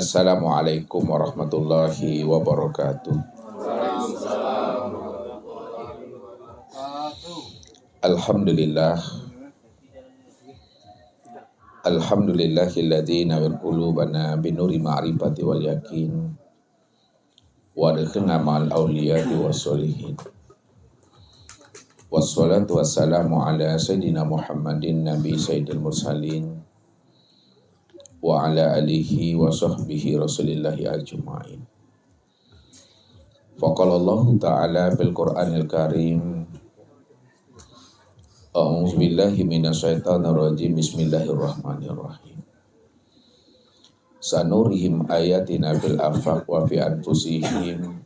Assalamualaikum warahmatullahi wabarakatuh. Alhamdulillah. Alhamdulillahilladzi nawwir qulubana binuri ma'rifati wal yakin wa adkhilna ma'al awliya'i wassolihin. Wassalatu wassalamu ala sayyidina Muhammadin nabi sayyidil mursalin wa ala alihi wa sahbihi rasulillahi ajma'in. Faqala Allah ta'ala bil Qur'anil Karim, a'udzu billahi minasyaitonir rajim, bismillahirrahmanirrahim. Sanurihim ayatina fil afaq wa fi anfusihim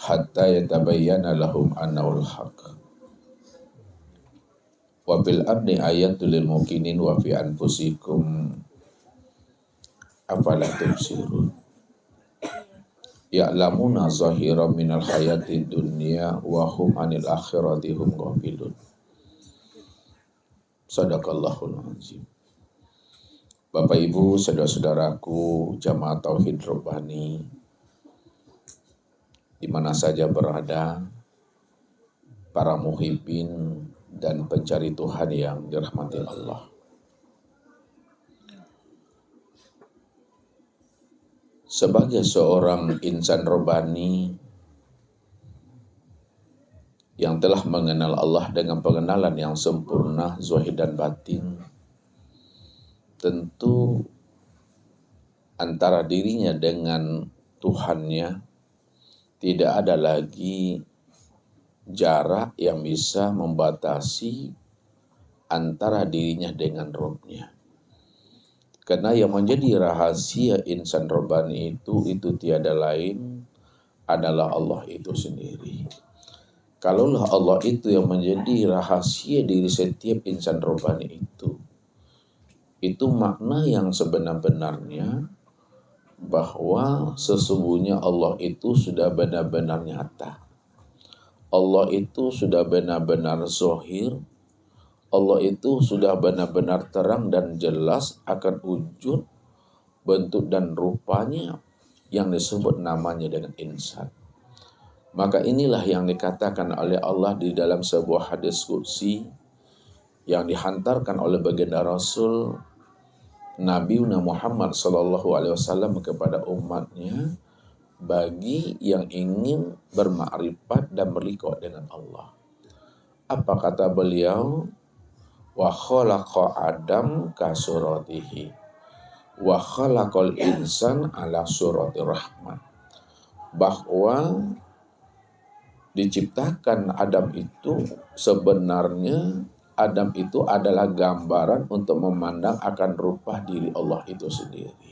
hatta yatabayyana lahum annahul haqq. Wa bil abdi ayatul lil mukminin wa fi anfusikum afala tubsirun. Ya'lamuna zahiran minal hayati dunya wa hum anil akhirati hum ghafilun. Sadaqallahul azim. Bapak Ibu, saudara-saudaraku, jamaah tauhid Rabbani di mana saja berada, para muhibbin dan pencari Tuhan yang dirahmati Allah. Sebagai seorang insan Rabbani yang telah mengenal Allah dengan pengenalan yang sempurna, zahir dan batin, tentu antara dirinya dengan Tuhannya tidak ada lagi jarak yang bisa membatasi antara dirinya dengan Rabb-nya. Karena yang menjadi rahasia insan Rabbani itu tiada lain adalah Allah itu sendiri. Kalaulah Allah itu yang menjadi rahasia diri setiap insan Rabbani itu makna yang sebenar-benarnya bahwa sesungguhnya Allah itu sudah benar-benar nyata. Allah itu sudah benar-benar zahir. Allah itu sudah benar-benar terang dan jelas akan wujud, bentuk dan rupanya yang disebut namanya dengan insan. Maka inilah yang dikatakan oleh Allah di dalam sebuah hadis qudsi yang dihantarkan oleh baginda Rasul Nabi Muhammad SAW kepada umatnya, bagi yang ingin bermakrifat dan berliqah dengan Allah. Apa kata beliau? Wa khalaqa Adam ka suratihi wa khalaqal insan ala surati rahman. Bahwa diciptakan Adam itu sebenarnya Adam itu adalah gambaran untuk memandang akan rupa diri Allah itu sendiri.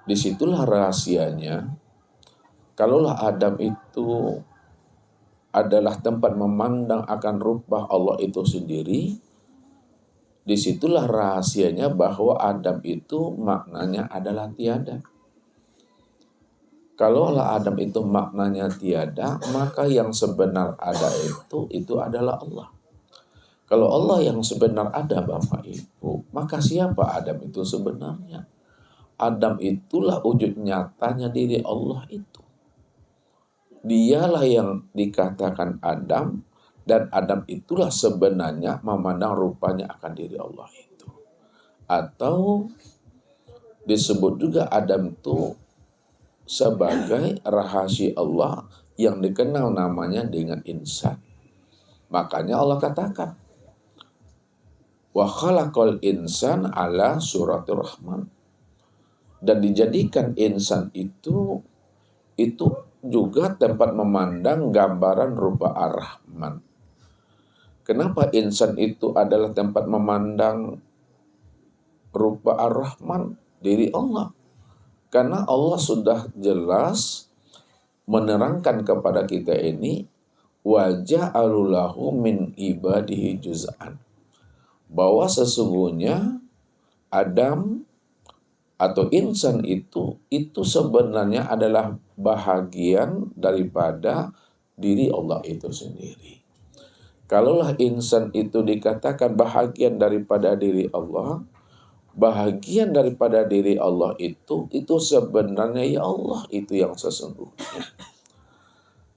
Disitulah rahasianya. Kalaulah Adam itu adalah tempat memandang akan rupa Allah itu sendiri, disitulah rahasianya bahwa Adam itu maknanya adalah tiada. Kalaulah Adam itu maknanya tiada, maka yang sebenar ada itu adalah Allah. Kalau Allah yang sebenar ada, Bapak Ibu, maka siapa Adam itu sebenarnya? Adam itulah wujud nyatanya diri Allah itu. Dialah yang dikatakan Adam, dan Adam itulah sebenarnya memandang rupanya akan diri Allah itu. Atau disebut juga Adam itu sebagai rahasia Allah yang dikenal namanya dengan insan. Makanya Allah katakan, wa khalaqal insan ala suratir rahman. Dan dijadikan insan itu juga tempat memandang gambaran rupa ar-Rahman. Kenapa insan itu adalah tempat memandang rupa ar-Rahman? Diri Allah. Karena Allah sudah jelas menerangkan kepada kita ini, wa ja'alulahu min ibadihi juz'an. Bahwa sesungguhnya Adam atau insan itu sebenarnya adalah bahagian daripada diri Allah itu sendiri. Kalaulah insan itu dikatakan bahagian daripada diri Allah, bahagian daripada diri Allah itu sebenarnya ya Allah itu yang sesungguhnya.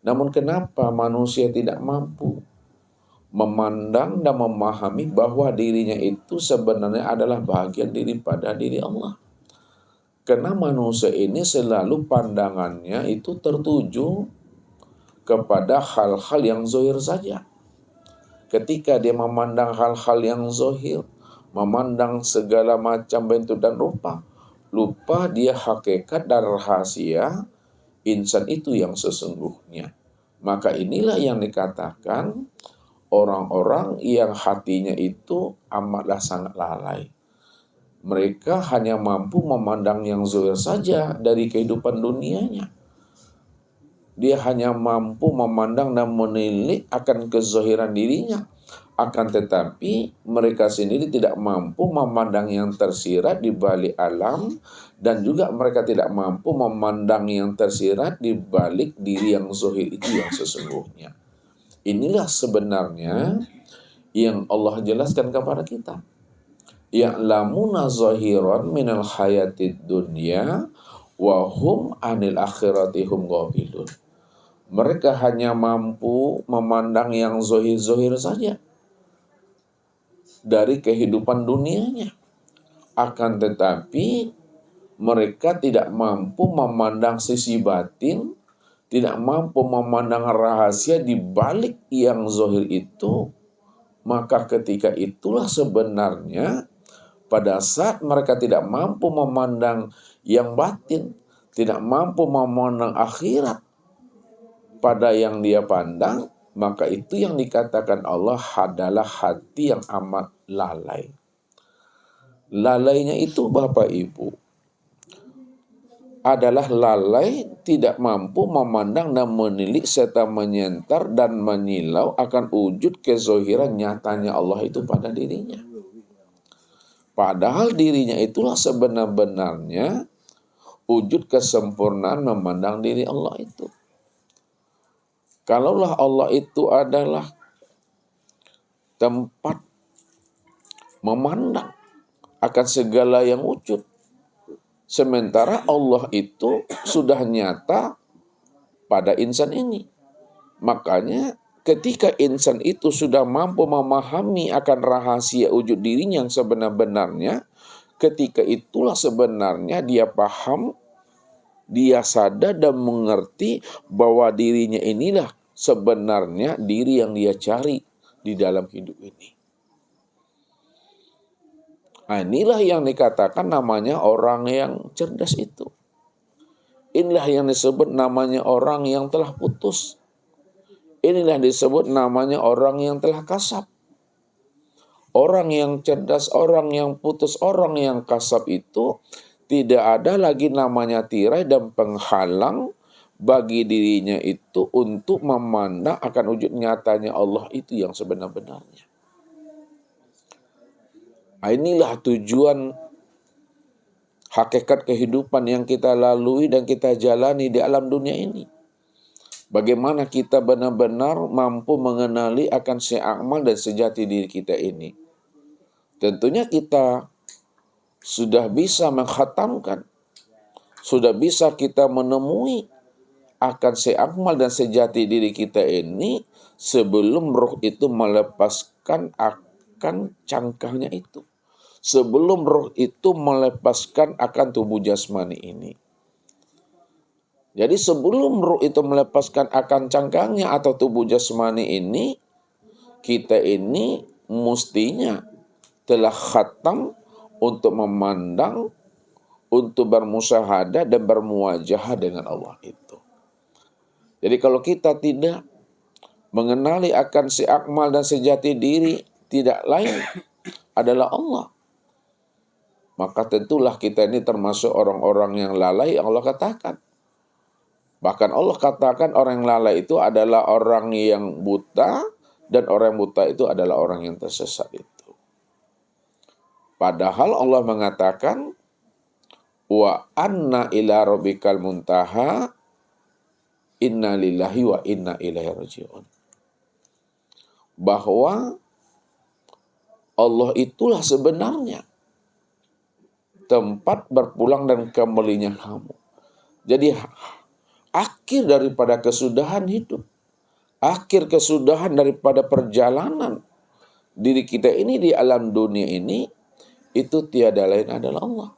Namun kenapa manusia tidak mampu memandang dan memahami bahwa dirinya itu sebenarnya adalah bahagian daripada diri Allah? Karena manusia ini selalu pandangannya itu tertuju kepada hal-hal yang zahir saja. Ketika dia memandang hal-hal yang zahir, memandang segala macam bentuk dan rupa, lupa dia hakikat dan rahasia insan itu yang sesungguhnya. Maka inilah yang dikatakan orang-orang yang hatinya itu amatlah sangat lalai. Mereka hanya mampu memandang yang zahir saja dari kehidupan dunianya. Dia hanya mampu memandang dan menilik akan kezahiran dirinya. Akan tetapi mereka sendiri tidak mampu memandang yang tersirat di balik alam, dan juga mereka tidak mampu memandang yang tersirat di balik diri yang zahir itu yang sesungguhnya. Inilah sebenarnya yang Allah jelaskan kepada kita. Ya'lamuna zahiran minal hayatid dunya wa hum anil akhirati hum ghafilun. Mereka hanya mampu memandang yang zahir-zahir saja dari kehidupan dunianya. Akan tetapi mereka tidak mampu memandang sisi batin, tidak mampu memandang rahasia di balik yang zahir itu. Maka ketika itulah sebenarnya pada saat mereka tidak mampu memandang yang batin, tidak mampu memandang akhirat pada yang dia pandang, maka itu yang dikatakan Allah adalah hati yang amat lalai. Lalainya itu Bapak Ibu adalah lalai tidak mampu memandang dan menilik serta menyentar dan menyilau akan wujud kezahiran nyatanya Allah itu pada dirinya. Padahal dirinya itulah sebenar-benarnya wujud kesempurnaan memandang diri Allah itu. Kalaulah Allah itu adalah tempat memandang akan segala yang wujud, sementara Allah itu sudah nyata pada insan ini. Makanya ketika insan itu sudah mampu memahami akan rahasia wujud dirinya yang sebenar-benarnya, ketika itulah sebenarnya dia paham, dia sadar dan mengerti bahwa dirinya inilah sebenarnya diri yang dia cari di dalam hidup ini. Nah, inilah yang dikatakan namanya orang yang cerdas itu. Inilah yang disebut namanya orang yang telah putus. Inilah yang disebut namanya orang yang telah kasab. Orang yang cerdas, orang yang putus, orang yang kasab itu tidak ada lagi namanya tirai dan penghalang bagi dirinya itu untuk memandang akan wujud nyatanya Allah itu yang sebenar-benarnya. Nah, inilah tujuan hakikat kehidupan yang kita lalui dan kita jalani di alam dunia ini. Bagaimana kita benar-benar mampu mengenali akan seamal dan sejati diri kita ini. Tentunya kita sudah bisa mengkhatamkan, sudah bisa kita menemui akan seamal dan sejati diri kita ini sebelum roh itu melepaskan akan cangkangnya itu. Sebelum roh itu melepaskan akan tubuh jasmani ini. Jadi sebelum roh itu melepaskan akan cangkangnya atau tubuh jasmani ini, kita ini mestinya telah khatam untuk memandang, untuk bermusyahadah dan bermuwajahah dengan Allah itu. Jadi kalau kita tidak mengenali akan si akmal dan sejati diri, tidak lain adalah Allah, maka tentulah kita ini termasuk orang-orang yang lalai yang Allah katakan. Bahkan Allah katakan orang yang lalai itu adalah orang yang buta, dan orang yang buta itu adalah orang yang tersesat itu. Padahal Allah mengatakan, wa anna ila rabbikal muntaha, inna lillahi wa inna ilaihi raji'un. Bahwa Allah itulah sebenarnya tempat berpulang dan kembalinya kamu. Jadi akhir daripada kesudahan hidup, akhir kesudahan daripada perjalanan diri kita ini di alam dunia ini, itu tiada lain adalah Allah.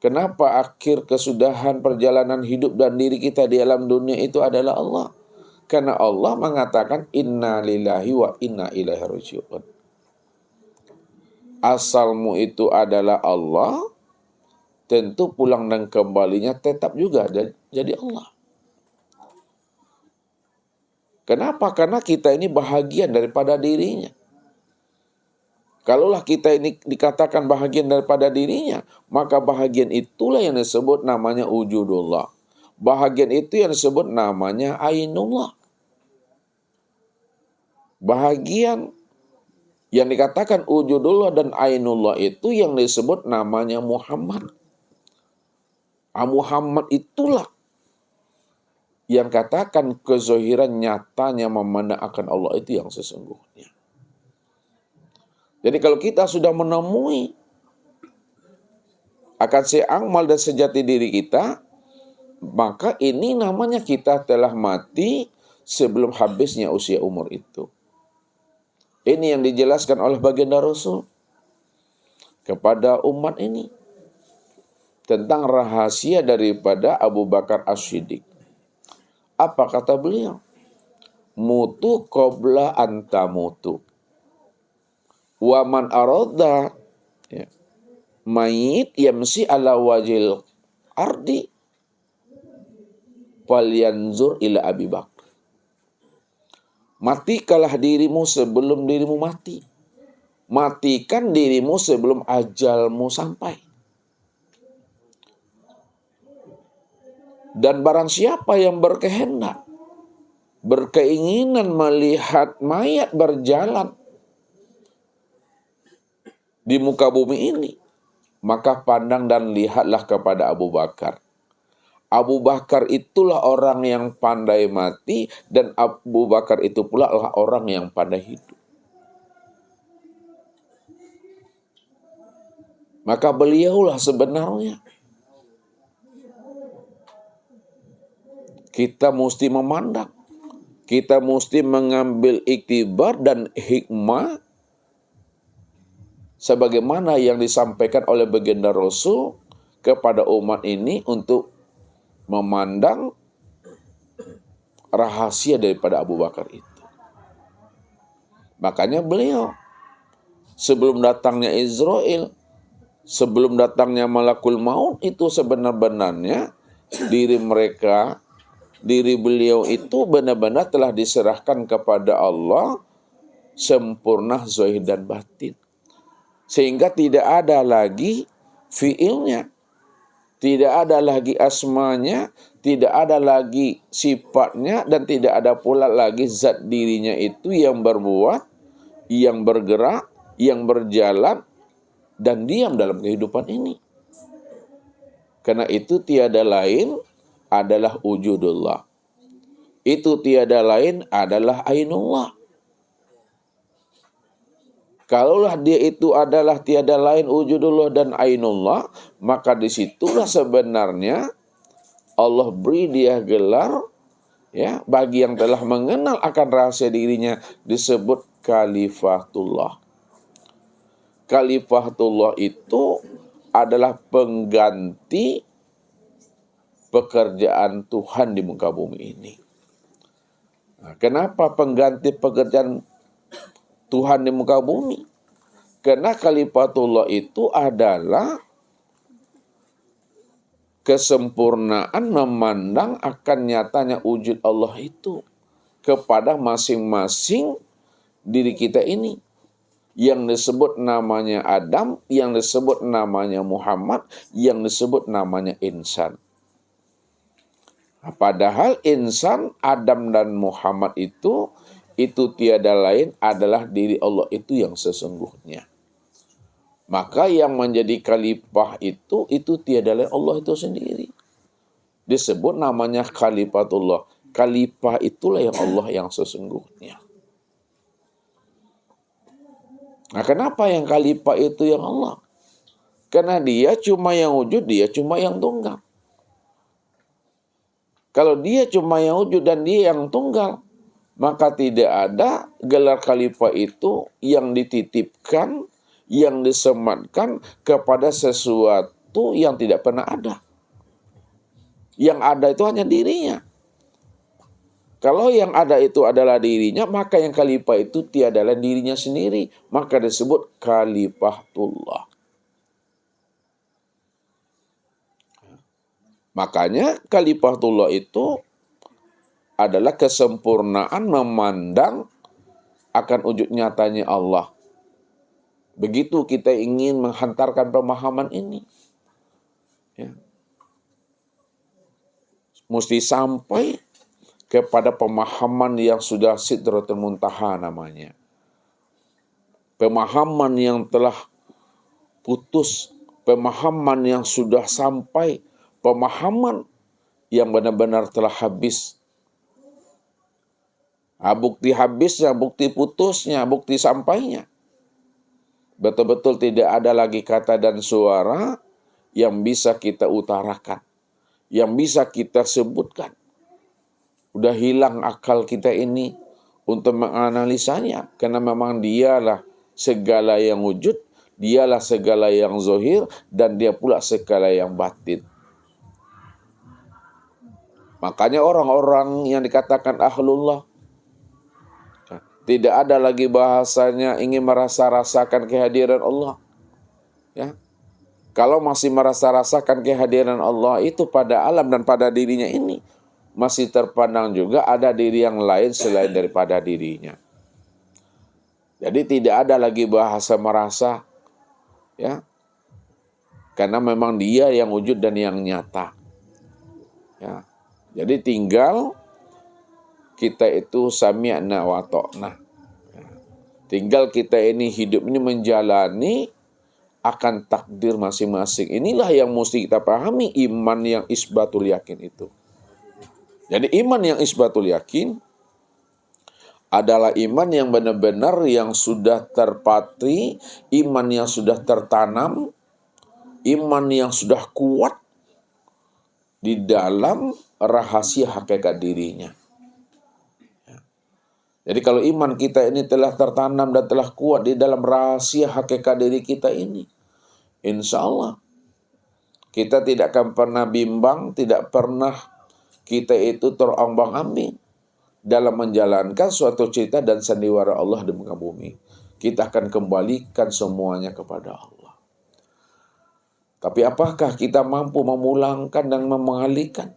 Kenapa akhir kesudahan perjalanan hidup dan diri kita di alam dunia itu adalah Allah? Karena Allah mengatakan inna lillahi wa inna ilaihi raji'un. Asalmu itu adalah Allah, tentu pulang dan kembalinya tetap juga jadi Allah. Kenapa? Karena kita ini bahagian daripada dirinya. Kalaulah kita ini dikatakan bahagian daripada dirinya, maka bahagian itulah yang disebut namanya wujudullah. Bahagian itu yang disebut namanya ainullah. Bahagian yang dikatakan wujudullah dan ainullah itu yang disebut namanya Muhammad. Muhammad itulah yang katakan kezahiran nyatanya memandang akan Allah itu yang sesungguhnya. Jadi kalau kita sudah menemui akan seamal dan sejati diri kita, maka ini namanya kita telah mati sebelum habisnya usia umur itu. Ini yang dijelaskan oleh baginda Rasul kepada umat ini tentang rahasia daripada Abu Bakar As-Siddiq. Apa kata beliau? Mutu qabla anta mutu. Wa man arada mayit yamsi ala wajil ardi falyanzur ila Abi Bakar. Matikalah dirimu sebelum dirimu mati. Matikan dirimu sebelum ajalmu sampai. Dan barang siapa yang berkehendak, berkeinginan melihat mayat berjalan di muka bumi ini, maka pandang dan lihatlah kepada Abu Bakar. Abu Bakar itulah orang yang pandai mati, dan Abu Bakar itu pula adalah orang yang pandai hidup. Maka beliaulah sebenarnya kita mesti memandang, kita mesti mengambil iktibar dan hikmah sebagaimana yang disampaikan oleh baginda Rasul kepada umat ini untuk memandang rahasia daripada Abu Bakar itu. Makanya beliau sebelum datangnya Israel, sebelum datangnya malakul maut itu sebenar-benarnya diri beliau itu benar-benar telah diserahkan kepada Allah sempurna zahir dan batin. Sehingga tidak ada lagi fiilnya, tidak ada lagi asmanya, tidak ada lagi sifatnya, dan tidak ada pula lagi zat dirinya itu yang berbuat, yang bergerak, yang berjalan, dan diam dalam kehidupan ini. Karena itu tiada lain adalah wujudullah. Itu tiada lain adalah ainullah. Kalaulah dia itu adalah tiada lain wujudullah dan ainullah, maka disitulah sebenarnya Allah beri dia gelar, ya, bagi yang telah mengenal akan rahasia dirinya disebut Khalifatullah. Khalifatullah itu adalah pengganti pekerjaan Tuhan di muka bumi ini. Nah, kenapa pengganti pekerjaan Tuhan di muka bumi? Karena Khalifatullah itu adalah kesempurnaan memandang akan nyatanya wujud Allah itu kepada masing-masing diri kita ini. Yang disebut namanya Adam, yang disebut namanya Muhammad, yang disebut namanya insan. Padahal insan, Adam dan Muhammad itu tiada lain adalah diri Allah itu yang sesungguhnya. Maka yang menjadi khalifah itu tiada lain Allah itu sendiri. Disebut namanya Khalifatullah. Khalifah itulah yang Allah yang sesungguhnya. Nah, kenapa yang khalifah itu yang Allah? Karena dia cuma yang wujud, dia cuma yang tunggal. Kalau dia cuma yang wujud dan dia yang tunggal, maka tidak ada gelar khalifah itu yang dititipkan, yang disematkan kepada sesuatu yang tidak pernah ada. Yang ada itu hanya dirinya. Kalau yang ada itu adalah dirinya, maka yang khalifah itu tiadalah dirinya sendiri. Maka disebut khalifatullah. Makanya khalifatullah itu adalah kesempurnaan memandang akan wujud nyatanya Allah. Begitu kita ingin menghantarkan pemahaman ini. Ya. Mesti sampai kepada pemahaman yang sudah sidratul muntaha namanya. Pemahaman yang telah putus, pemahaman yang sudah sampai, pemahaman yang benar-benar telah habis. Bukti habisnya, bukti putusnya, bukti sampainya. Betul-betul tidak ada lagi kata dan suara yang bisa kita utarakan, yang bisa kita sebutkan. Udah hilang akal kita ini untuk menganalisanya. Karena memang dialah segala yang wujud, dialah segala yang zahir, dan dia pula segala yang batin. Makanya orang-orang yang dikatakan ahlullah, tidak ada lagi bahasanya ingin merasa-rasakan kehadiran Allah. Ya. Kalau masih merasa-rasakan kehadiran Allah itu pada alam dan pada dirinya ini, masih terpandang juga ada diri yang lain selain daripada dirinya. Jadi tidak ada lagi bahasa merasa, ya, karena memang dia yang wujud dan yang nyata. Ya. Jadi tinggal kita itu sami'na wa ta'na. Tinggal kita ini hidup ini menjalani akan takdir masing-masing. Inilah yang mesti kita pahami, iman yang isbatul yakin itu. Jadi iman yang isbatul yakin adalah iman yang benar-benar yang sudah terpatri, iman yang sudah tertanam, iman yang sudah kuat di dalam rahasia hakikat dirinya. Jadi kalau iman kita ini telah tertanam dan telah kuat di dalam rahasia hakikat diri kita ini, insya Allah kita tidak akan pernah bimbang, tidak pernah kita itu terombang-ambing dalam menjalankan suatu cita dan sandiwara Allah di muka bumi. Kita akan kembalikan semuanya kepada Allah. Tapi apakah kita mampu memulangkan dan mengalihkan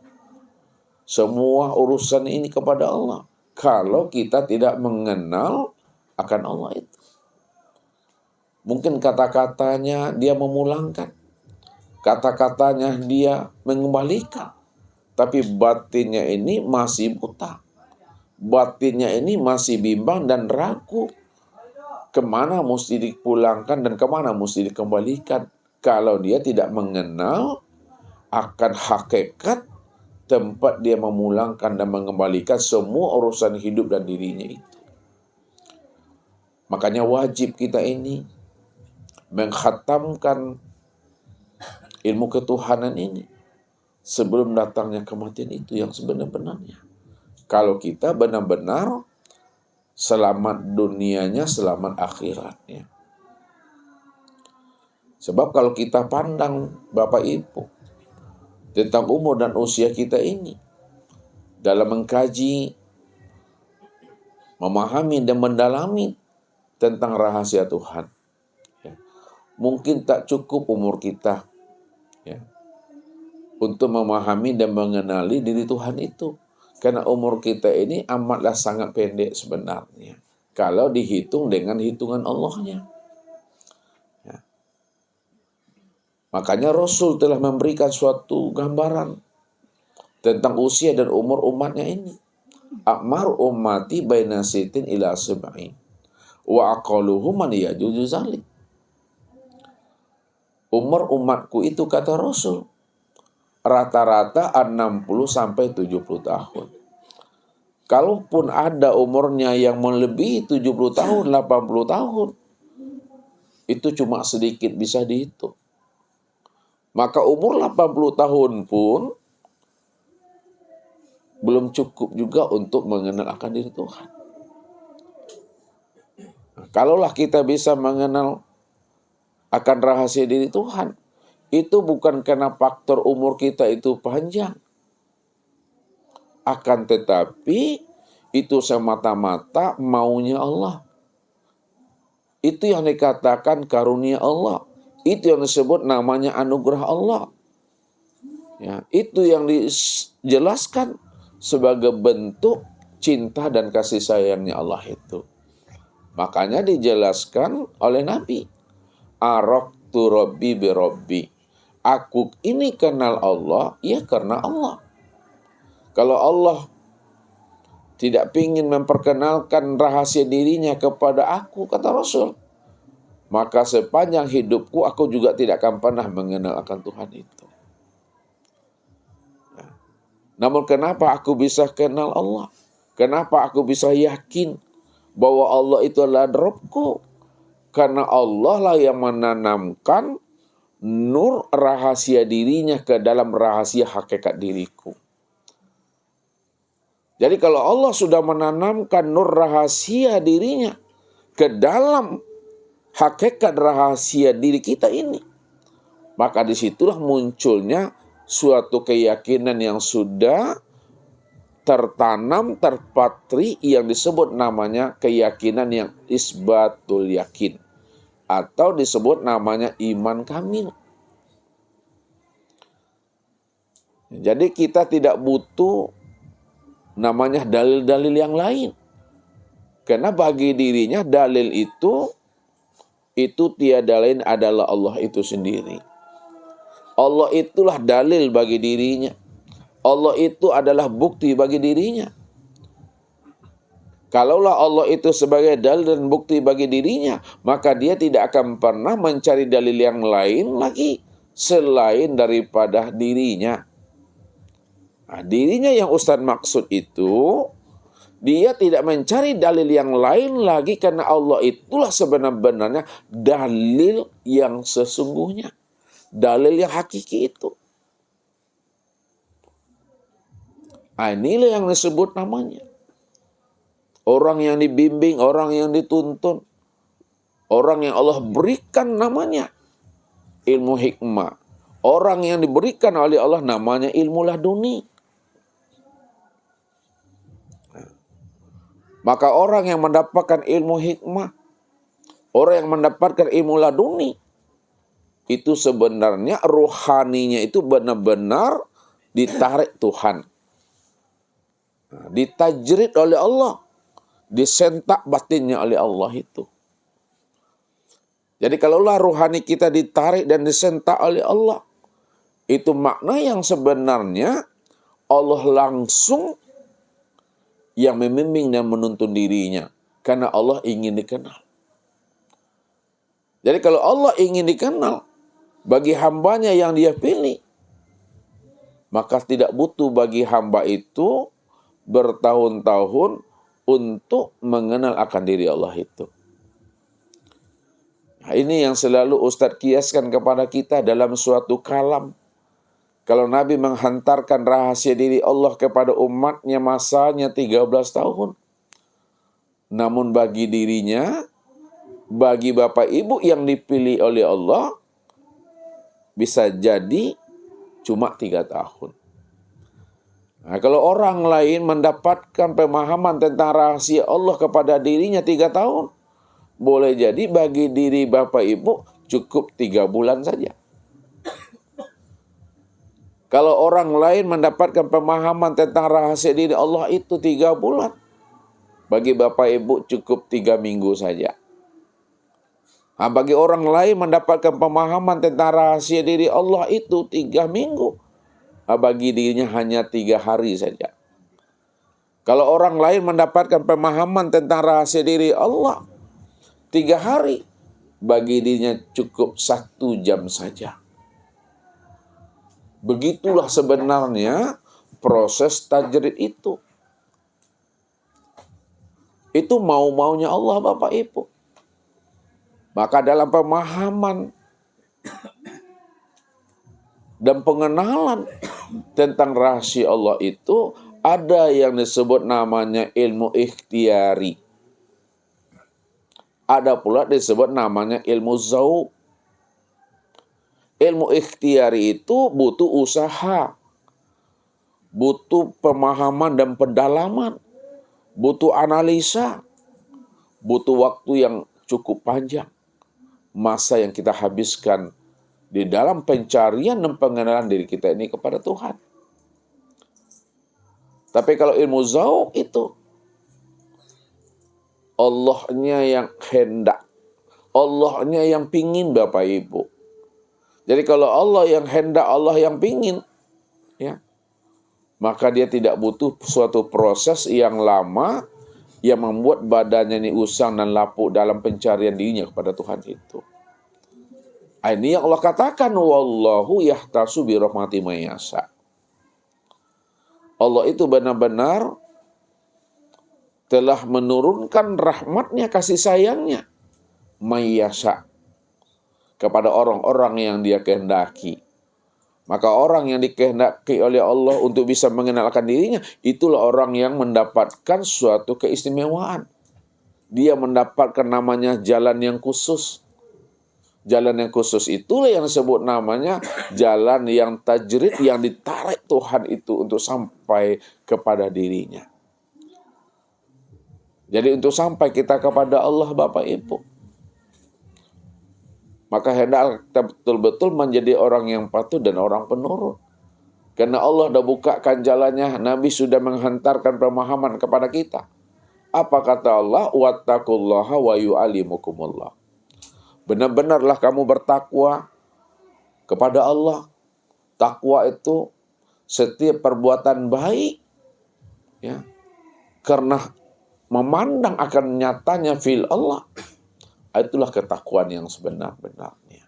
semua urusan ini kepada Allah kalau kita tidak mengenal akan Allah itu? Mungkin kata-katanya dia memulangkan, kata-katanya dia mengembalikan, tapi batinnya ini masih buta. Batinnya ini masih bimbang dan ragu. Kemana mesti dipulangkan dan kemana mesti dikembalikan. Kalau dia tidak mengenal akan hakikat tempat dia memulangkan dan mengembalikan semua urusan hidup dan dirinya itu. Makanya wajib kita ini mengkhatamkan ilmu ketuhanan ini sebelum datangnya kematian itu yang sebenar-benarnya. Kalau kita benar-benar selamat dunianya, selamat akhiratnya. Sebab kalau kita pandang Bapak Ibu tentang umur dan usia kita ini, dalam mengkaji, memahami dan mendalami tentang rahasia Tuhan, ya, mungkin tak cukup umur kita, ya, untuk memahami dan mengenali diri Tuhan itu. Karena umur kita ini amatlah sangat pendek sebenarnya, kalau dihitung dengan hitungan Allahnya. Ya. Makanya Rasul telah memberikan suatu gambaran tentang usia dan umur umatnya ini. A'mar ummati baina sitin ila sab'in wa aqaluhum man yajuzu zalik. Umur umatku itu, kata Rasul, rata-rata 60 sampai 70 tahun. Kalaupun ada umurnya yang melebihi 70 tahun, 80 tahun, itu cuma sedikit bisa dihitung. Maka umur 80 tahun pun belum cukup juga untuk mengenal akan diri Tuhan. Kalaulah kita bisa mengenal akan rahasia diri Tuhan, itu bukan karena faktor umur kita itu panjang. Akan tetapi, itu semata-mata maunya Allah. Itu yang dikatakan karunia Allah. Itu yang disebut namanya anugerah Allah. Ya, itu yang dijelaskan sebagai bentuk cinta dan kasih sayangnya Allah itu. Makanya dijelaskan oleh Nabi. Araqtu Rabbi bi Rabbi. Aku ini kenal Allah, ya karena Allah. Kalau Allah tidak ingin memperkenalkan rahasia dirinya kepada aku, kata Rasul, maka sepanjang hidupku aku juga tidak akan pernah mengenal akan Tuhan itu. Namun kenapa aku bisa kenal Allah? Kenapa aku bisa yakin bahwa Allah itu adalah Rabbku? Karena Allah lah yang menanamkan nur rahasia dirinya ke dalam rahasia hakikat diriku. Jadi kalau Allah sudah menanamkan nur rahasia dirinya ke dalam hakikat rahasia diri kita ini, maka disitulah munculnya suatu keyakinan yang sudah tertanam, terpatri, yang disebut namanya keyakinan yang isbatul yakin, atau disebut namanya iman kamil. Jadi kita tidak butuh namanya dalil-dalil yang lain. Karena bagi dirinya dalil itu tiada lain adalah Allah itu sendiri. Allah itulah dalil bagi dirinya. Allah itu adalah bukti bagi dirinya. Kalaulah Allah itu sebagai dalil dan bukti bagi dirinya, maka dia tidak akan pernah mencari dalil yang lain lagi selain daripada dirinya. Nah, dirinya yang Ustaz maksud itu, dia tidak mencari dalil yang lain lagi karena Allah itulah sebenarnya dalil yang sesungguhnya. Dalil yang hakiki itu. Nah, inilah yang disebut namanya. Orang yang dibimbing, orang yang dituntun, orang yang Allah berikan namanya ilmu hikmah. Orang yang diberikan oleh Allah namanya ilmu laduni. Maka orang yang mendapatkan ilmu hikmah, orang yang mendapatkan ilmu laduni, itu sebenarnya rohaninya itu benar-benar ditarik Tuhan. Ditajrid oleh Allah. Disentak batinnya oleh Allah itu. Jadi kalaulah rohani kita ditarik dan disentak oleh Allah, itu makna yang sebenarnya Allah langsung yang membimbing dan menuntun dirinya. Karena Allah ingin dikenal. Jadi kalau Allah ingin dikenal, bagi hambanya yang dia pilih, maka tidak butuh bagi hamba itu bertahun-tahun untuk mengenal akan diri Allah itu. Nah, ini yang selalu Ustadz kiaskan kepada kita dalam suatu kalam. Kalau Nabi menghantarkan rahasia diri Allah kepada umatnya masanya 13 tahun. Namun bagi dirinya, bagi bapak ibu yang dipilih oleh Allah, bisa jadi cuma 3 tahun. Nah, kalau orang lain mendapatkan pemahaman tentang rahasia Allah kepada dirinya 3 tahun, boleh jadi bagi diri bapak ibu cukup 3 bulan saja. Kalau orang lain mendapatkan pemahaman tentang rahasia diri Allah itu 3 bulan, bagi bapak ibu cukup 3 minggu saja. Nah, bagi orang lain mendapatkan pemahaman tentang rahasia diri Allah itu 3 minggu, bagi dirinya hanya 3 hari saja. Kalau orang lain mendapatkan pemahaman tentang rahasia diri Allah 3 hari, bagi dirinya cukup 1 jam saja. Begitulah sebenarnya proses tajrid itu. Itu mau-maunya Allah Bapak Ibu. Maka dalam pemahaman Dan pengenalan tentang rahasia Allah itu ada yang disebut namanya ilmu ikhtiari. Ada pula disebut namanya ilmu zauq. Ilmu ikhtiari itu butuh usaha, butuh pemahaman dan pendalaman, butuh analisa, butuh waktu yang cukup panjang. Masa yang kita habiskan di dalam pencarian dan pengenalan diri kita ini kepada Tuhan. Tapi kalau ilmu zauq itu Allahnya yang hendak, Allahnya yang pingin Bapak Ibu. Jadi kalau Allah yang hendak, Allah yang pingin, ya, maka dia tidak butuh suatu proses yang lama yang membuat badannya ini usang dan lapuk dalam pencarian dirinya kepada Tuhan itu. Ini yang Allah katakan, wallahu yahtasu bi rahmati may yasha. Allah itu benar-benar telah menurunkan rahmatnya, kasih sayangnya, may yasha, kepada orang-orang yang dia kehendaki. Maka orang yang dikehendaki oleh Allah untuk bisa mengenalkan dirinya, itulah orang yang mendapatkan suatu keistimewaan. Dia mendapatkan namanya jalan yang khusus. Jalan yang khusus itulah yang disebut namanya jalan yang tajrid, yang ditarik Tuhan itu untuk sampai kepada dirinya. Jadi untuk sampai kita kepada Allah Bapak Ibu, maka hendak kita betul-betul menjadi orang yang patuh dan orang penurut. Karena Allah sudah bukakan jalannya, Nabi sudah menghantarkan pemahaman kepada kita. Apa kata Allah? Wattaqullaha wa yu'allimukumullah. Benar-benarlah kamu bertakwa kepada Allah. Takwa itu setiap perbuatan baik, ya, karena memandang akan nyatanya fil Allah. Itulah ketakwaan yang sebenar-benarnya.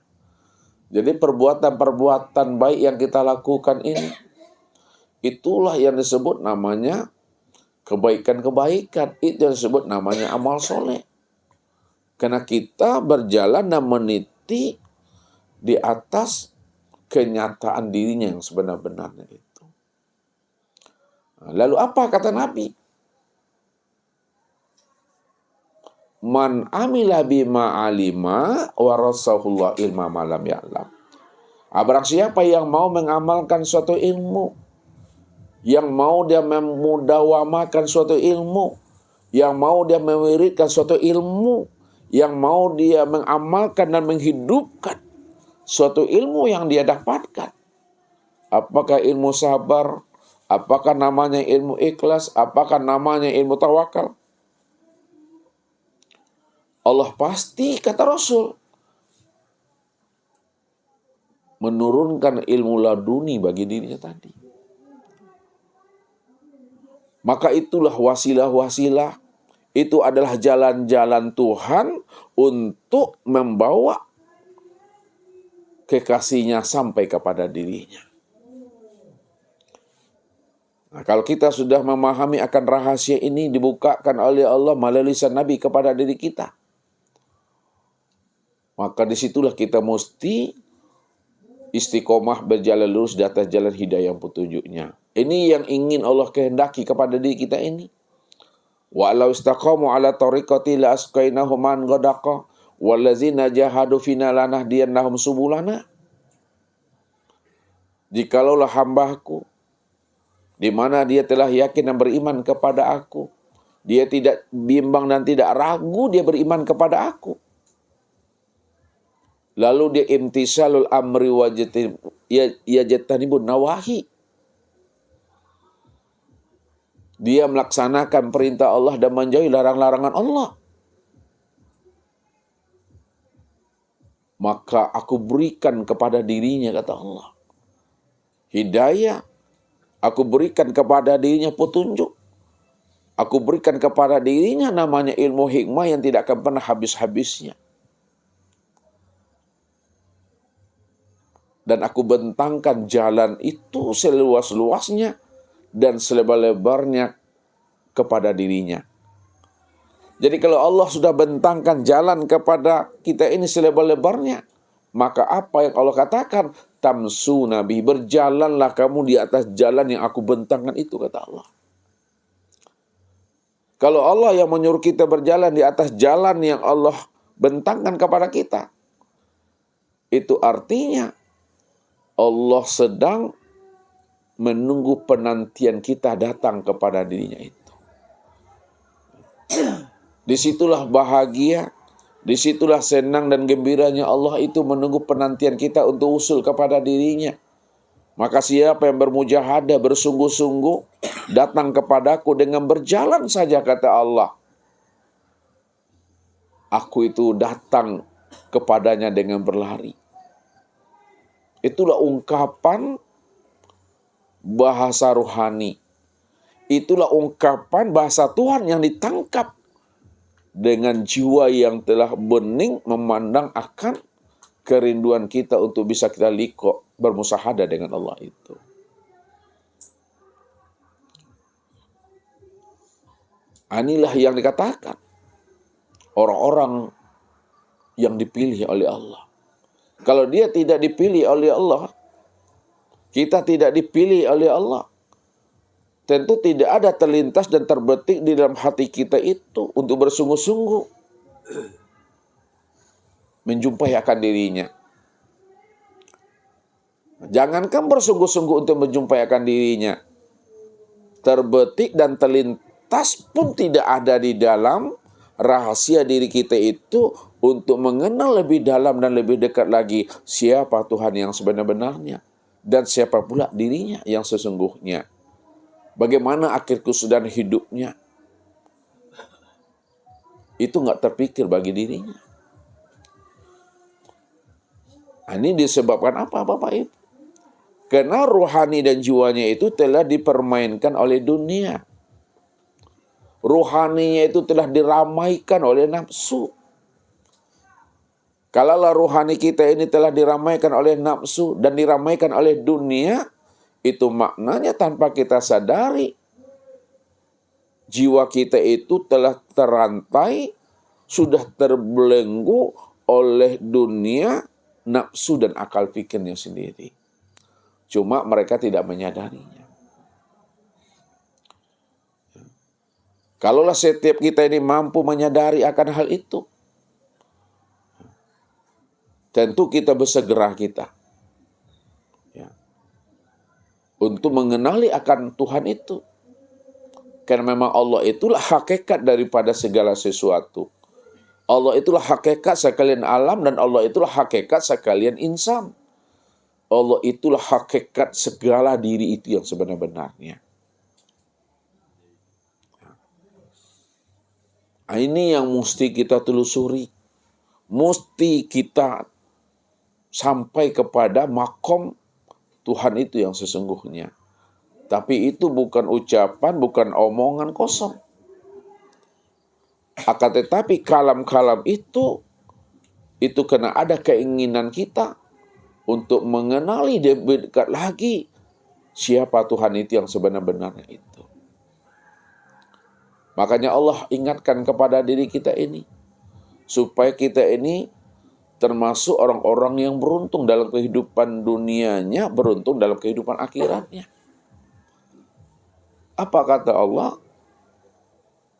Jadi perbuatan-perbuatan baik yang kita lakukan ini, itulah yang disebut namanya kebaikan-kebaikan. Itu yang disebut namanya amal soleh. Karena kita berjalan dan meniti di atas kenyataan dirinya yang sebenar-benarnya itu. Lalu apa kata Nabi? Man amila bima alima warasahullah ilma malam ya'lam. Barang siapa yang mau mengamalkan suatu ilmu, yang mau dia memudawamakan suatu ilmu, yang mau dia mewiridkan suatu ilmu, yang mau dia mengamalkan dan menghidupkan suatu ilmu yang dia dapatkan. Apakah ilmu sabar? Apakah namanya ilmu ikhlas? Apakah namanya ilmu tawakal? Allah pasti, kata Rasul, menurunkan ilmu laduni bagi dirinya tadi. Maka itulah wasilah-wasilah, itu adalah jalan-jalan Tuhan untuk membawa kekasihnya sampai kepada dirinya. Nah, kalau kita sudah memahami akan rahasia ini dibukakan oleh Allah melalui lisan Nabi kepada diri kita, maka disitulah kita mesti istiqomah berjalan lurus di atas jalan hidayah petunjuknya. Ini yang ingin Allah kehendaki kepada diri kita ini. Wa law istaqamu ala tariqati la asqainahum man ghadaqa wallazina jahadu fina lanahdiyannahum subulana. Jikalaulah hambaku di mana dia telah yakin dan beriman kepada aku, dia tidak bimbang dan tidak ragu, dia beriman kepada aku. Lalu dia imtisalul amri wa yajatanibun nawahi. Dia melaksanakan perintah Allah dan menjauhi larang-larangan Allah. Maka aku berikan kepada dirinya, kata Allah, hidayah. Aku berikan kepada dirinya petunjuk. Aku berikan kepada dirinya namanya ilmu hikmah yang tidak akan pernah habis-habisnya. Dan aku bentangkan jalan itu seluas-luasnya dan selebar-lebarnya kepada dirinya. Jadi kalau Allah sudah bentangkan jalan kepada kita ini selebar-lebarnya, maka apa yang Allah katakan? tamsuna bihi. Berjalanlah kamu di atas jalan yang aku bentangkan itu, kata Allah. Kalau Allah yang menyuruh kita berjalan di atas jalan yang Allah bentangkan kepada kita, itu artinya Allah sedang menunggu penantian kita datang kepada dirinya itu. Disitulah bahagia, disitulah senang dan gembiranya Allah itu menunggu penantian kita untuk usul kepada dirinya. Maka siapa yang bermujahadah, bersungguh-sungguh, datang kepadaku dengan berjalan saja, kata Allah, aku itu datang kepadanya dengan berlari. Itulah ungkapan bahasa rohani. Itulah ungkapan bahasa Tuhan yang ditangkap dengan jiwa yang telah bening memandang akan kerinduan kita untuk bisa kita liqa bermusahadah dengan Allah itu. Inilah yang dikatakan orang-orang yang dipilih oleh Allah. Kalau dia tidak dipilih oleh Allah, kita tidak dipilih oleh Allah, tentu tidak ada terlintas dan terbetik di dalam hati kita itu untuk bersungguh-sungguh menjumpai akan dirinya. Jangankan bersungguh-sungguh untuk menjumpai akan dirinya, terbetik dan terlintas pun tidak ada di dalam rahasia diri kita itu untuk mengenal lebih dalam dan lebih dekat lagi siapa Tuhan yang sebenar-benarnya dan siapa pula dirinya yang sesungguhnya. Bagaimana akhir kesudahan hidupnya, itu nggak terpikir bagi dirinya. Ini disebabkan apa, Bapak Ibu? Karena rohani dan jiwanya itu telah dipermainkan oleh dunia. Rohaninya itu telah diramaikan oleh nafsu. Kalaulah rohani kita ini telah diramaikan oleh nafsu dan diramaikan oleh dunia, itu maknanya tanpa kita sadari, jiwa kita itu telah terantai, sudah terbelenggu oleh dunia, nafsu dan akal pikirnya sendiri. Cuma mereka tidak menyadarinya. Kalaulah setiap kita ini mampu menyadari akan hal itu, tentu kita bersegera untuk mengenali akan Tuhan itu. Karena memang Allah itulah hakikat daripada segala sesuatu. Allah itulah hakikat sekalian alam dan Allah itulah hakikat sekalian insan. Allah itulah hakikat segala diri itu yang sebenar-benarnya. Ini yang mesti kita telusuri. Mesti kita sampai kepada makom Tuhan itu yang sesungguhnya. Tapi itu bukan ucapan, bukan omongan kosong. Akan tetapi kalam-kalam itu kena ada keinginan kita untuk mengenali lebih dekat lagi siapa Tuhan itu yang sebenar-benarnya itu. Makanya Allah ingatkan kepada diri kita ini, supaya kita ini termasuk orang-orang yang beruntung dalam kehidupan dunianya, beruntung dalam kehidupan akhiratnya. Apa kata Allah?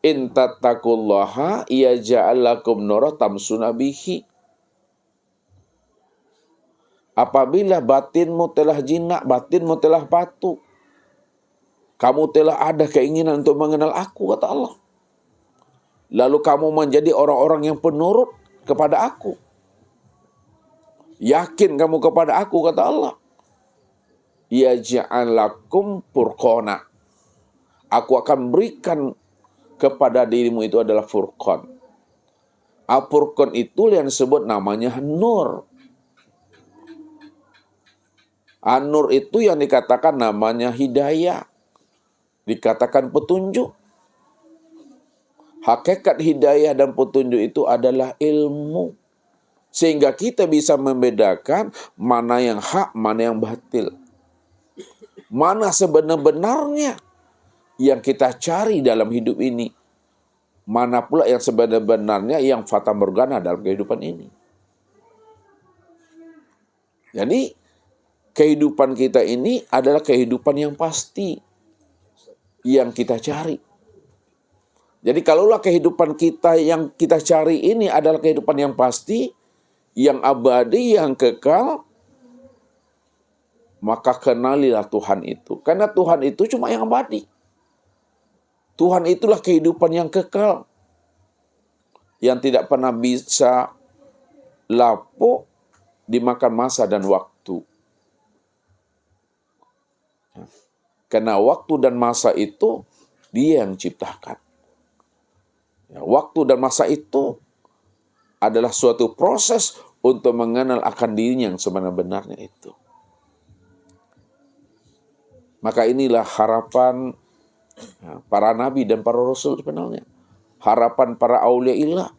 In tattaqullaha yaj'al lakum nura tamsuna bihi. Apabila batinmu telah jinak, batinmu telah patuh, kamu telah ada keinginan untuk mengenal aku, kata Allah. Lalu kamu menjadi orang-orang yang penurut kepada aku. Yakin kamu kepada aku, kata Allah. Yaj'al lakum furqana. Aku akan berikan kepada dirimu itu adalah furqan. Furqan itu yang disebut namanya nur. An-nur itu yang dikatakan namanya hidayah. Dikatakan petunjuk. Hakikat hidayah dan petunjuk itu adalah ilmu. Sehingga kita bisa membedakan mana yang hak, mana yang batil. Mana sebenar-benarnya yang kita cari dalam hidup ini. Mana pula yang sebenar-benarnya yang fata morgana dalam kehidupan ini. Jadi, kehidupan kita ini adalah kehidupan yang pasti yang kita cari. Jadi kalaulah kehidupan kita yang kita cari ini adalah kehidupan yang pasti, yang abadi, yang kekal, maka kenalilah Tuhan itu. Karena Tuhan itu cuma yang abadi. Tuhan itulah kehidupan yang kekal, yang tidak pernah bisa lapuk dimakan masa dan waktu. Karena waktu dan masa itu Dia yang ciptakan. Waktu dan masa itu adalah suatu proses untuk mengenal akan dirinya yang sebenar-benarnya itu. Maka inilah harapan para nabi dan para rasul sebenarnya. Harapan para auliaillah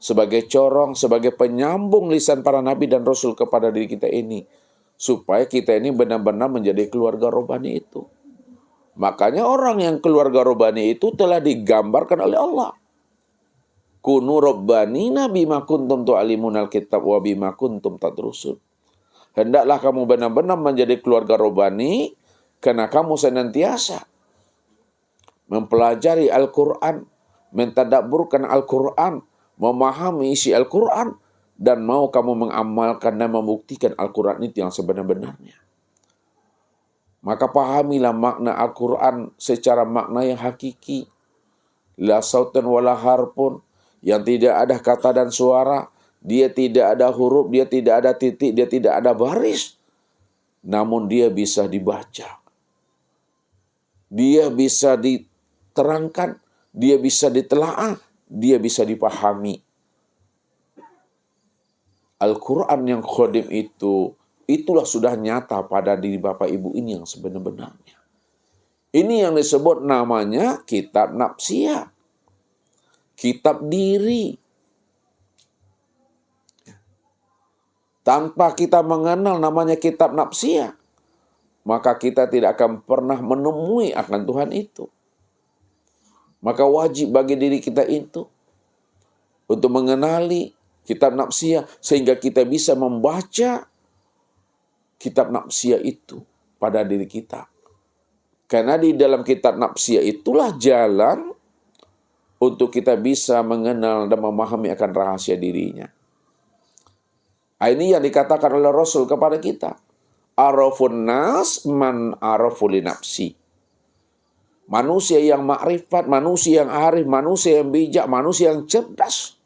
sebagai corong, sebagai penyambung lisan para nabi dan rasul kepada diri kita ini. Supaya kita ini benar-benar menjadi keluarga robbani itu. Makanya orang yang keluarga robbani itu telah digambarkan oleh Allah. Kunu robbanina bima kuntum tu'alimunal kitab wa bima kuntum tadrusun. Hendaklah kamu benar-benar menjadi keluarga robbani karena kamu senantiasa mempelajari Al-Quran, mentadabburkan Al-Quran, memahami isi Al-Quran, dan mau kamu mengamalkan dan membuktikan Al-Quran itu yang sebenar-benarnya. Maka pahamilah makna Al-Quran secara makna yang hakiki. La sautan wala harpun, yang tidak ada kata dan suara, dia tidak ada huruf, dia tidak ada titik, dia tidak ada baris. Namun dia bisa dibaca. Dia bisa diterangkan, dia bisa ditelaah, dia bisa dipahami. Al-Quran yang khadim itu, itulah sudah nyata pada diri Bapak Ibu ini yang sebenar-benarnya. Ini yang disebut namanya kitab nafsiyah. Kitab diri. Tanpa kita mengenal namanya kitab nafsiyah, maka kita tidak akan pernah menemui akan Tuhan itu. Maka wajib bagi diri kita itu untuk mengenali kitab nafsiyah sehingga kita bisa membaca kitab nafsiyah itu pada diri kita. Karena di dalam kitab nafsiyah itulah jalan untuk kita bisa mengenal dan memahami akan rahasia dirinya. Ini yang dikatakan oleh Rasul kepada kita. Arafun nas man arafu li nafsi. Manusia yang makrifat, manusia yang arif, manusia yang bijak, manusia yang cerdas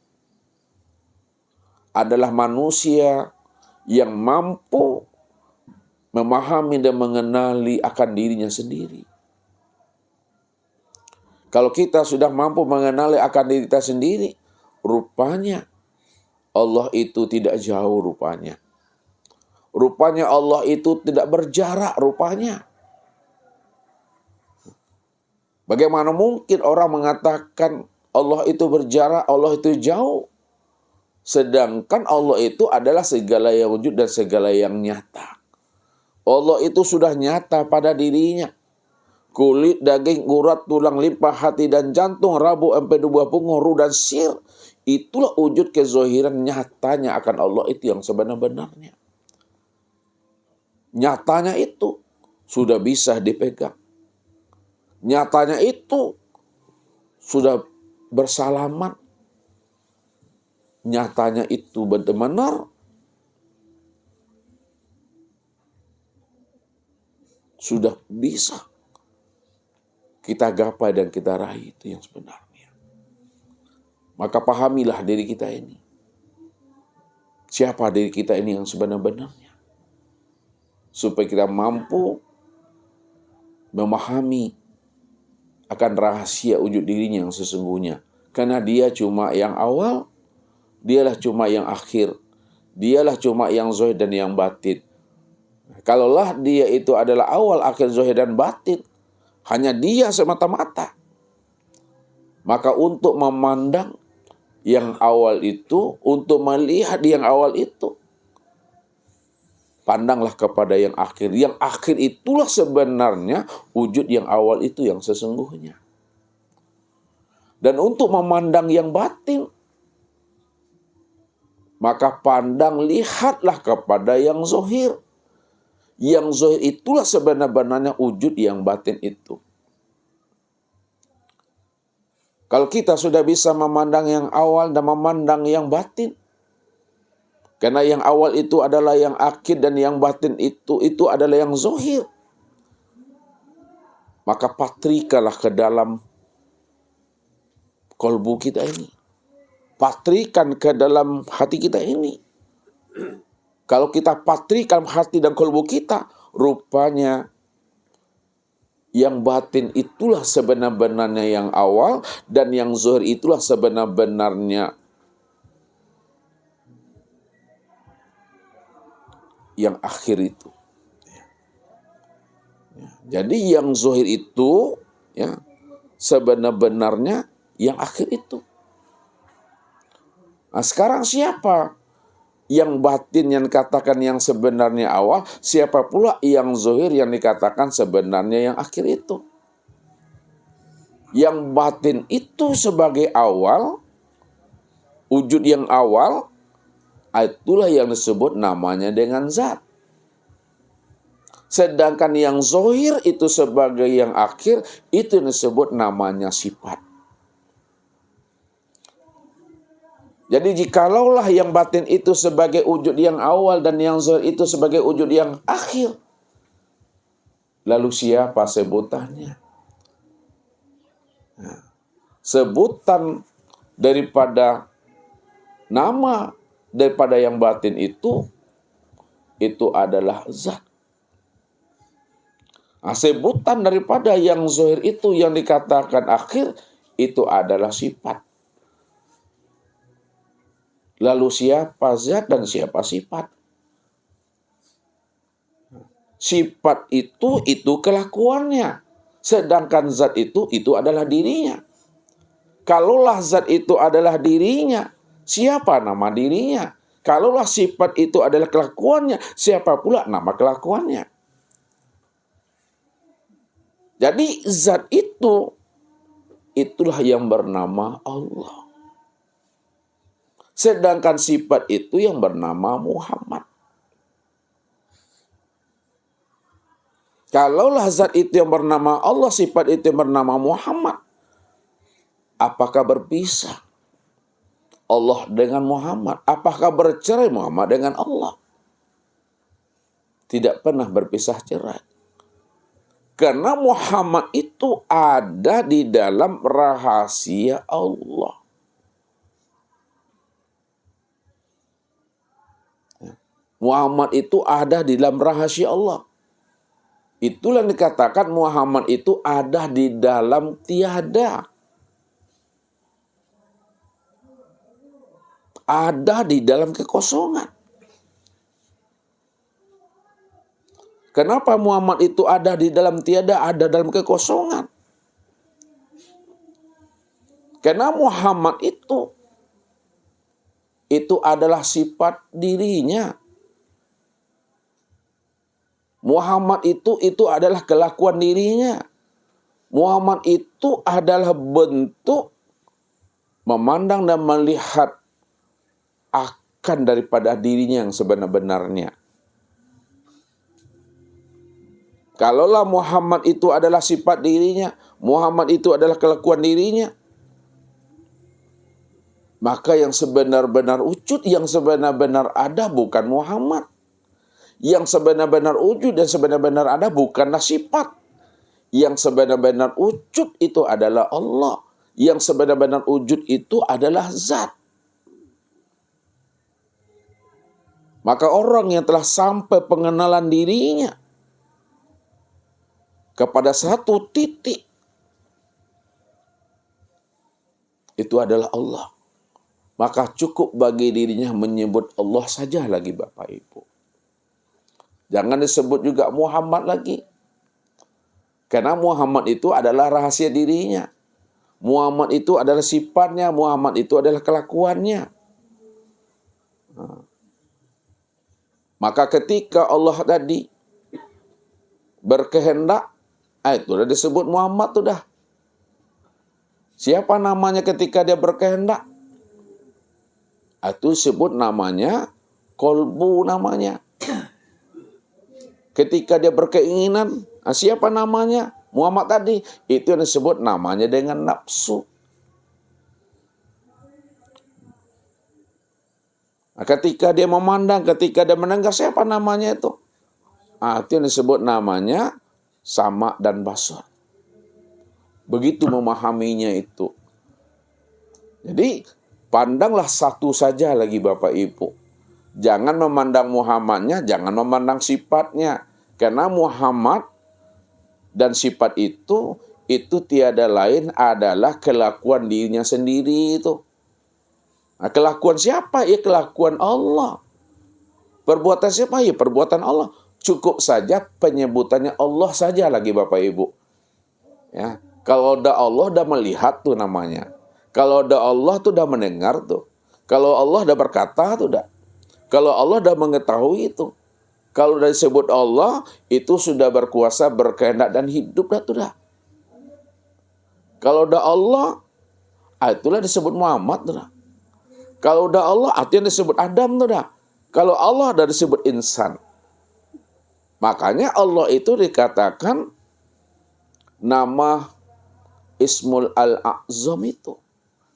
adalah manusia yang mampu memahami dan mengenali akan dirinya sendiri. Kalau kita sudah mampu mengenali akan diri kita sendiri, rupanya Allah itu tidak jauh rupanya. Rupanya Allah itu tidak berjarak rupanya. Bagaimana mungkin orang mengatakan Allah itu berjarak, Allah itu jauh. Sedangkan Allah itu adalah segala yang wujud dan segala yang nyata. Allah itu sudah nyata pada dirinya. Kulit, daging, urat, tulang, limpa, hati, dan jantung, rabu, empedu, buah punggung, ruh, dan sir. Itulah wujud kezohiran nyatanya akan Allah itu yang sebenar-benarnya. Nyatanya itu sudah bisa dipegang. Nyatanya itu sudah bersalaman. Nyatanya itu benar-benar sudah bisa kita gapai dan kita raih itu yang sebenarnya. Maka pahamilah diri kita ini. Siapa diri kita ini yang sebenar-benarnya. Supaya kita mampu memahami akan rahasia wujud dirinya yang sesungguhnya. Karena dia cuma yang awal, dialah cuma yang akhir, dialah cuma yang zahir dan yang batin. Kalaulah dia itu adalah awal, akhir, zahir, dan batin, hanya dia semata-mata, maka untuk memandang yang awal itu, untuk melihat yang awal itu, pandanglah kepada yang akhir. Yang akhir itulah sebenarnya wujud yang awal itu yang sesungguhnya. Dan untuk memandang yang batin, maka pandang, lihatlah kepada yang zahir. Yang zahir itulah sebenar-benarnya wujud yang batin itu. Kalau kita sudah bisa memandang yang awal dan memandang yang batin, karena yang awal itu adalah yang akhir dan yang batin itu adalah yang zahir, maka patrikalah ke dalam kolbu kita ini. Patrikan ke dalam hati kita ini. Kalau kita patrikan hati dan kolbu kita, rupanya yang batin itulah sebenar-benarnya yang awal, dan yang zahir itulah sebenar-benarnya yang akhir itu. Jadi yang zahir itu ya sebenar-benarnya yang akhir itu. Nah, sekarang siapa yang batin yang dikatakan yang sebenarnya awal, siapa pula yang zahir yang dikatakan sebenarnya yang akhir itu? Yang batin itu sebagai awal, wujud yang awal, itulah yang disebut namanya dengan zat. Sedangkan yang zahir itu sebagai yang akhir, itu disebut namanya sifat. Jadi jikalaulah yang batin itu sebagai wujud yang awal dan yang zahir itu sebagai wujud yang akhir, lalu siapa sebutannya? Nah, sebutan daripada nama daripada yang batin itu adalah zat. Nah, sebutan daripada yang zahir itu yang dikatakan akhir itu adalah sifat. Lalu siapa zat dan siapa sifat? Sifat itu kelakuannya. Sedangkan zat itu adalah dirinya. Kalaulah zat itu adalah dirinya, siapa nama dirinya? Kalaulah sifat itu adalah kelakuannya, siapa pula nama kelakuannya? Jadi zat itulah yang bernama Allah. Sedangkan sifat itu yang bernama Muhammad. Kalaulah zat itu yang bernama Allah, sifat itu yang bernama Muhammad, apakah berpisah Allah dengan Muhammad? Apakah bercerai Muhammad dengan Allah? Tidak pernah berpisah cerai. Karena Muhammad itu ada di dalam rahasia Allah. Muhammad itu ada di dalam rahasia Allah. Itulah yang dikatakan Muhammad itu ada di dalam tiada. Ada di dalam kekosongan. Kenapa Muhammad itu ada di dalam tiada, ada dalam kekosongan? Karena Muhammad itu adalah sifat dirinya. Muhammad itu adalah kelakuan dirinya. Muhammad itu adalah bentuk memandang dan melihat akan daripada dirinya yang sebenar-benarnya. Kalaulah Muhammad itu adalah sifat dirinya, Muhammad itu adalah kelakuan dirinya, maka yang sebenar-benar wujud, yang sebenar-benar ada bukan Muhammad. Yang sebenar-benar wujud dan sebenar-benar ada bukanlah sifat. Yang sebenar-benar wujud itu adalah Allah. Yang sebenar-benar wujud itu adalah zat. Maka orang yang telah sampai pengenalan dirinya kepada satu titik, itu adalah Allah. Maka cukup bagi dirinya menyebut Allah saja lagi Bapak Ibu. Jangan disebut juga Muhammad lagi. Karena Muhammad itu adalah rahasia dirinya. Muhammad itu adalah sifatnya. Muhammad itu adalah kelakuannya. Maka ketika Allah tadi berkehendak, itu sudah disebut Muhammad sudah. Siapa namanya ketika dia berkehendak? Itu disebut namanya kolbu namanya. Ketika dia berkeinginan, siapa namanya? Muhammad tadi. Itu yang disebut namanya dengan nafsu. Ketika dia memandang, ketika dia mendengar, siapa namanya itu? Itu yang disebut namanya sama dan basar. Begitu memahaminya itu. Jadi, pandanglah satu saja lagi Bapak Ibu. Jangan memandang Muhammadnya, jangan memandang sifatnya. Karena Muhammad dan sifat itu tiada lain adalah kelakuan dirinya sendiri itu. Nah, kelakuan siapa? Ya kelakuan Allah. Perbuatan siapa? Ya perbuatan Allah. Cukup saja penyebutannya Allah saja lagi Bapak Ibu. Ya, kalau udah Allah udah melihat tuh namanya. Kalau udah Allah tuh udah mendengar tuh. Kalau Allah udah berkata tuh udah. Kalau Allah udah mengetahui itu. Kalau udah disebut Allah, itu sudah berkuasa, berkehendak dan hidup dah tuh dah. Kalau udah Allah, itulah disebut Muhammad tuh dah. Kalau udah Allah, artinya disebut Adam tuh dah. Kalau Allah udah disebut insan. Makanya Allah itu dikatakan nama Ismul Al-A'zam itu.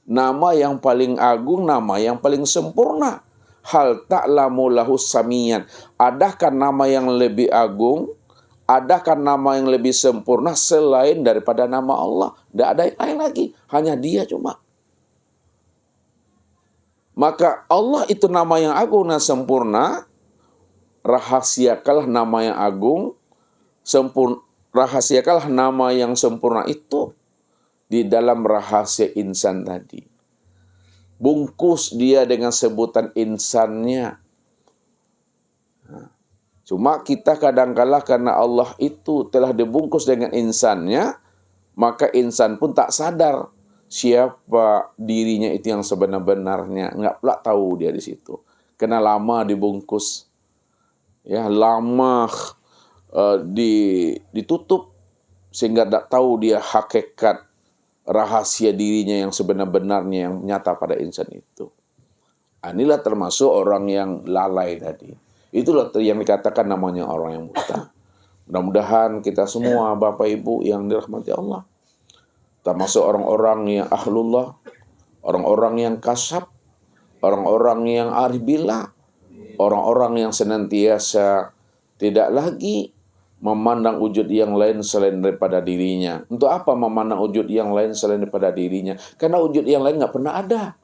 Nama yang paling agung, nama yang paling sempurna. Hal ta'lamu lahu samiyan. Adakah nama yang lebih agung? Adakah nama yang lebih sempurna selain daripada nama Allah? Tidak ada yang lain lagi. Hanya dia cuma. Maka Allah itu nama yang agung dan sempurna. Rahasiakanlah nama yang agung. Rahasiakanlah nama yang sempurna itu di dalam rahasia insan tadi. Bungkus dia dengan sebutan insannya. Cuma kita kadangkala karena Allah itu telah dibungkus dengan insannya, maka insan pun tak sadar siapa dirinya itu yang sebenar-benarnya. Enggak pula tahu dia di situ. Karena lama dibungkus. Ya, lama ditutup sehingga tak tahu dia hakikat rahasia dirinya yang sebenar-benarnya yang nyata pada insan itu. Inilah termasuk orang yang lalai tadi. Itulah yang dikatakan namanya orang yang buta. Mudah-mudahan kita semua Bapak Ibu yang dirahmati Allah, termasuk orang-orang yang ahlullah, orang-orang yang kasab, orang-orang yang arif billah, orang-orang yang senantiasa tidak lagi memandang wujud yang lain selain daripada dirinya. Untuk apa memandang wujud yang lain selain daripada dirinya? Karena wujud yang lain nggak pernah ada.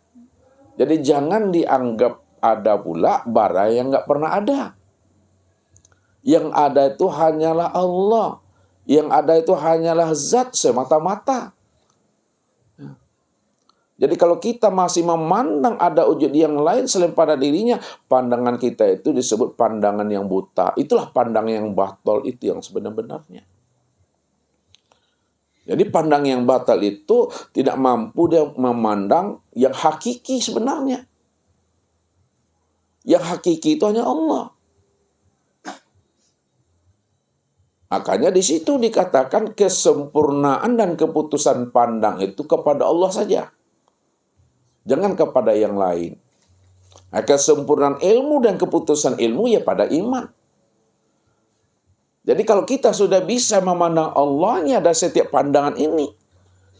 Jadi jangan dianggap ada pula bara yang nggak pernah ada. Yang ada itu hanyalah Allah. Yang ada itu hanyalah zat semata-mata. Jadi kalau kita masih memandang ada wujud yang lain selain pada dirinya, pandangan kita itu disebut pandangan yang buta. Itulah pandangan yang batal itu yang sebenar-benarnya. Jadi pandang yang batal itu tidak mampu dia memandang yang hakiki sebenarnya. Yang hakiki itu hanya Allah. Makanya di situ dikatakan kesempurnaan dan keputusan pandang itu kepada Allah saja. Jangan kepada yang lain. Kesempurnaan ilmu dan keputusan ilmu ya pada iman. Jadi kalau kita sudah bisa memandang Allahnya ada setiap pandangan ini.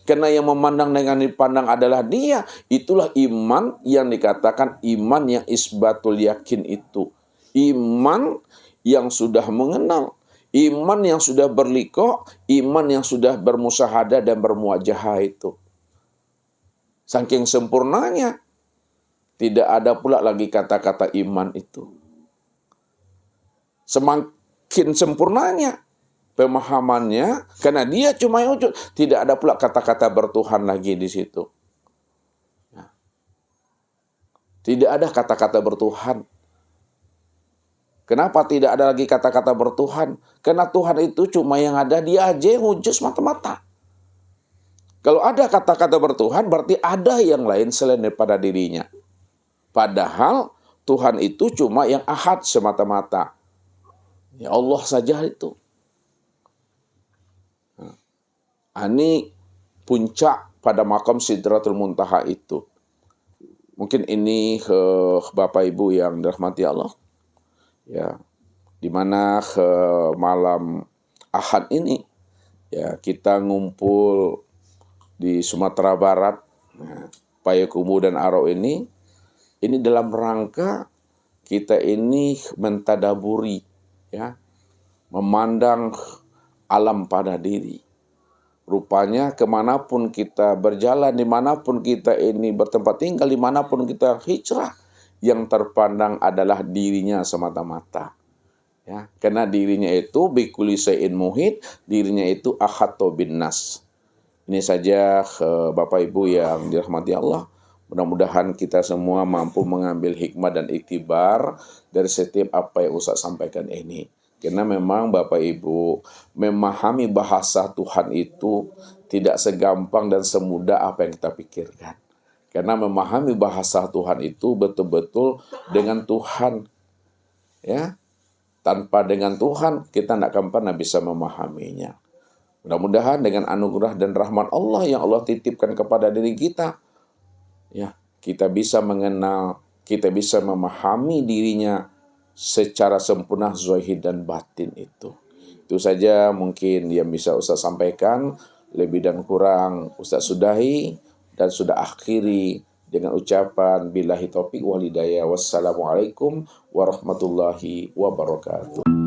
Karena yang memandang dengan dipandang adalah dia. Itulah iman yang dikatakan iman yang isbatul yakin itu. Iman yang sudah mengenal. Iman yang sudah berliqa. Iman yang sudah bermusahadah dan bermuajahah itu. Saking sempurnanya, tidak ada pula lagi kata-kata iman itu. Semakin sempurnanya pemahamannya, karena dia cuma yang wujud, tidak ada pula kata-kata bertuhan lagi di situ. Tidak ada kata-kata bertuhan. Kenapa tidak ada lagi kata-kata bertuhan? Karena Tuhan itu cuma yang ada, dia aja yang wujud semata-mata. Kalau ada kata-kata bertuhan, berarti ada yang lain selain daripada dirinya. Padahal Tuhan itu cuma yang ahad semata-mata. Ya Allah saja itu. Ini puncak pada makam Sidratul Muntaha itu. Mungkin ini Bapak Ibu yang dirahmati Allah. Ya, di mana malam Ahad ini ya kita ngumpul di Sumatera Barat, nah, Payakumbuh dan Aro ini dalam rangka kita ini mentadaburi, ya, memandang alam pada diri. Rupanya kemanapun kita berjalan, dimanapun kita ini bertempat tinggal, dimanapun kita hijrah, yang terpandang adalah dirinya semata-mata. Ya, karena dirinya itu bikuli syai'in muhit, dirinya itu ahato bin nas. Ini saja Bapak Ibu yang dirahmati Allah. Mudah-mudahan kita semua mampu mengambil hikmah dan iktibar dari setiap apa yang Ustaz sampaikan ini. Karena memang Bapak Ibu, memahami bahasa Tuhan itu tidak segampang dan semudah apa yang kita pikirkan. Karena memahami bahasa Tuhan itu betul-betul dengan Tuhan. Ya, tanpa dengan Tuhan kita tidak akan pernah bisa memahaminya. Mudah-mudahan dengan anugerah dan rahmat Allah yang Allah titipkan kepada diri kita, ya, kita bisa mengenal, kita bisa memahami dirinya secara sempurna zahir dan batin itu. Itu saja mungkin yang bisa Ustaz sampaikan. Lebih dan kurang Ustaz sudahi dan sudah akhiri dengan ucapan billahi taufiq wal hidayah. Wassalamualaikum warahmatullahi wabarakatuh.